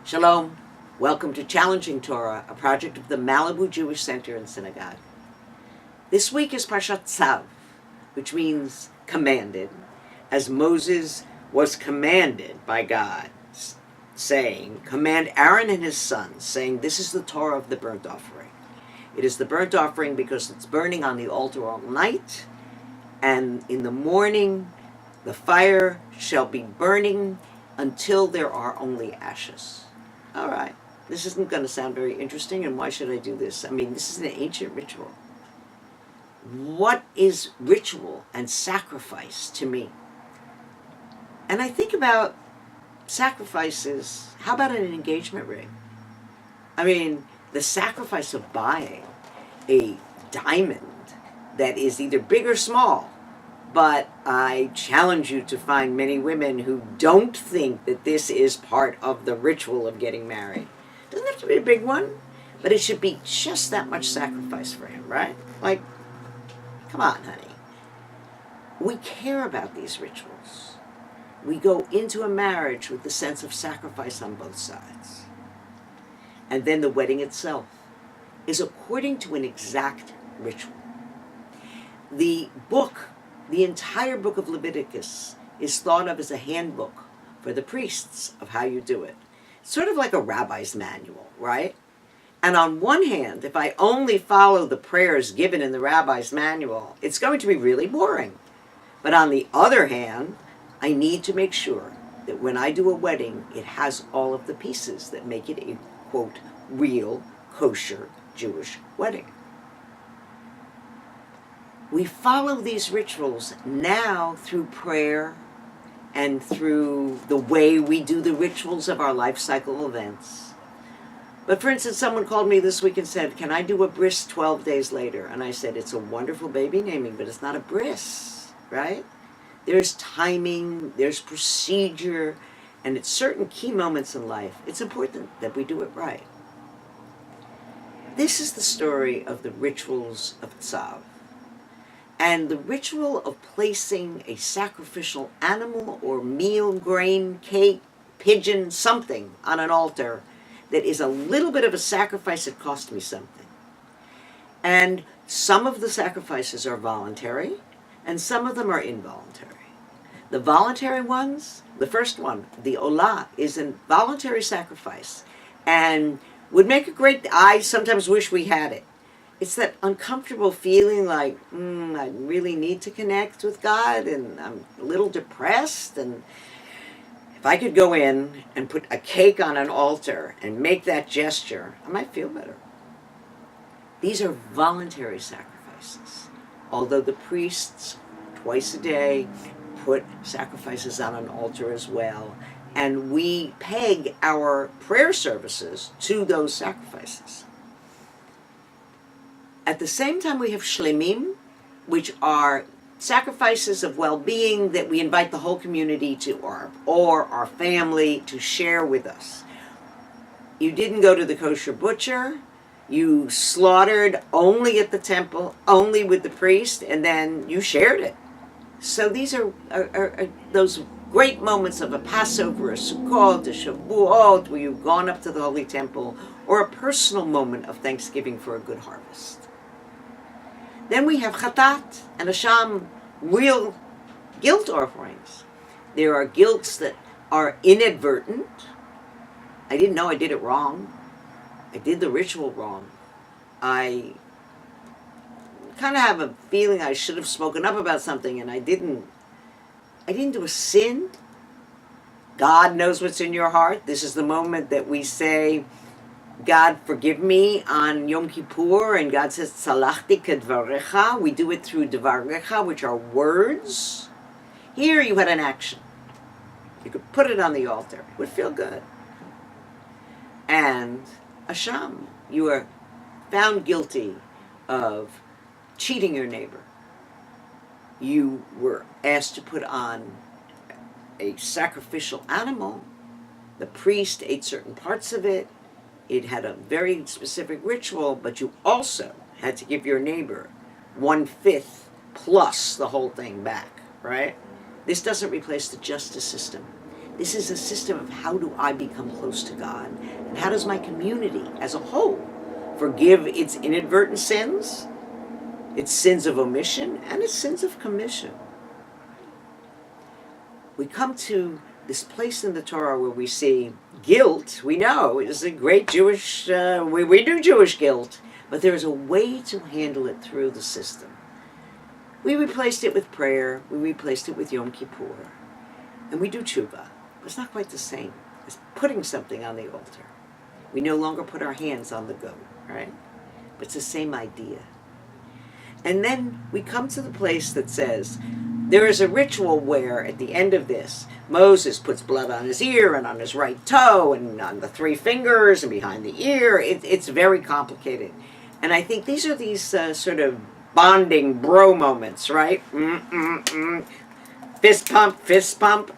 Shalom. Welcome to Challenging Torah, a project of the Malibu Jewish Center and Synagogue. This week is Parshat Tzav, which means commanded, as Moses was commanded by God, saying, command Aaron and his sons, saying, this is the Torah of the burnt offering. It is the burnt offering because it's burning on the altar all night, and in the morning the fire shall be burning until there are only ashes. All right, this isn't going to sound very interesting, and why should I do this? I mean, this is an ancient ritual. What is ritual and sacrifice to me? And I think about sacrifices. How about an engagement ring? I mean, the sacrifice of buying a diamond that is either big or small, but I challenge you to find many women who don't think that this is part of the ritual of getting married. It doesn't have to be a big one, but it should be just that much sacrifice for him, right? Like, come on, honey. We care about these rituals. We go into a marriage with the sense of sacrifice on both sides. And then the wedding itself is according to an exact ritual. The entire book of Leviticus is thought of as a handbook for the priests of how you do it. It's sort of like a rabbi's manual, right? And on one hand, if I only follow the prayers given in the rabbi's manual, it's going to be really boring. But on the other hand, I need to make sure that when I do a wedding, it has all of the pieces that make it a, quote, real, kosher Jewish wedding. We follow these rituals now through prayer and through the way we do the rituals of our life cycle events. But for instance, someone called me this week and said, can I do a bris 12 days later? And I said, it's a wonderful baby naming, but it's not a bris, right? There's timing, there's procedure, and at certain key moments in life, it's important that we do it right. This is the story of the rituals of Tzav. And the ritual of placing a sacrificial animal or meal, grain, cake, pigeon, something on an altar that is a little bit of a sacrifice that cost me something. And some of the sacrifices are voluntary, and some of them are involuntary. The voluntary ones, the first one, the olah, is a voluntary sacrifice and would make a great, I sometimes wish we had it. It's that uncomfortable feeling like, I really need to connect with God, and I'm a little depressed, and if I could go in and put a cake on an altar and make that gesture, I might feel better. These are voluntary sacrifices, although the priests, twice a day, put sacrifices on an altar as well, and we peg our prayer services to those sacrifices. At the same time, we have shlemim, which are sacrifices of well-being that we invite the whole community to, or our family to share with us. You didn't go to the kosher butcher, you slaughtered only at the temple, only with the priest, and then you shared it. So these are those great moments of a Passover, a Sukkot, a Shavuot, where you've gone up to the Holy Temple, or a personal moment of thanksgiving for a good harvest. Then we have chatat and asham, real guilt offerings. There are guilts that are inadvertent. I didn't know I did it wrong. I did the ritual wrong. I kind of have a feeling I should have spoken up about something, and I didn't do a sin. God knows what's in your heart. This is the moment that we say, God, forgive me on Yom Kippur, and God says, Tzalachti kedvarecha. We do it through dvarecha, which are words. Here you had an action. You could put it on the altar. It would feel good. And asham, you are found guilty of cheating your neighbor. You were asked to put on a sacrificial animal. The priest ate certain parts of it. It had a very specific ritual, but you also had to give your neighbor 1/5 plus the whole thing back, right? This doesn't replace the justice system. This is a system of how do I become close to God, and how does my community as a whole forgive its inadvertent sins, its sins of omission, and its sins of commission. We come to this place in the Torah where we see guilt. We know is a great Jewish, we do Jewish guilt, but there is a way to handle it through the system. We replaced it with prayer, we replaced it with Yom Kippur, and we do tshuva. But it's not quite the same as putting something on the altar. We no longer put our hands on the goat, right? But it's the same idea. And then we come to the place that says, there is a ritual where at the end of this, Moses puts blood on his ear and on his right toe and on the 3 fingers and behind the ear. It's very complicated. And I think these are these sort of bonding bro moments, right? Fist pump, fist pump.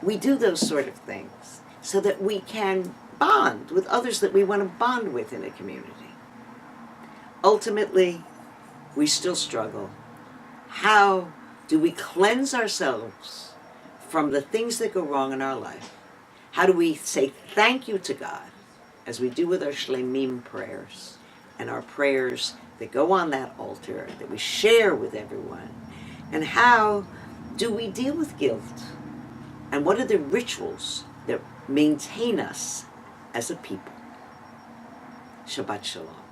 We do those sort of things so that we can bond with others that we want to bond with in a community. Ultimately, we still struggle. How do we cleanse ourselves from the things that go wrong in our life? How do we say thank you to God, as we do with our shlemim prayers and our prayers that go on that altar that we share with everyone? And how do we deal with guilt? And what are the rituals that maintain us as a people? Shabbat Shalom.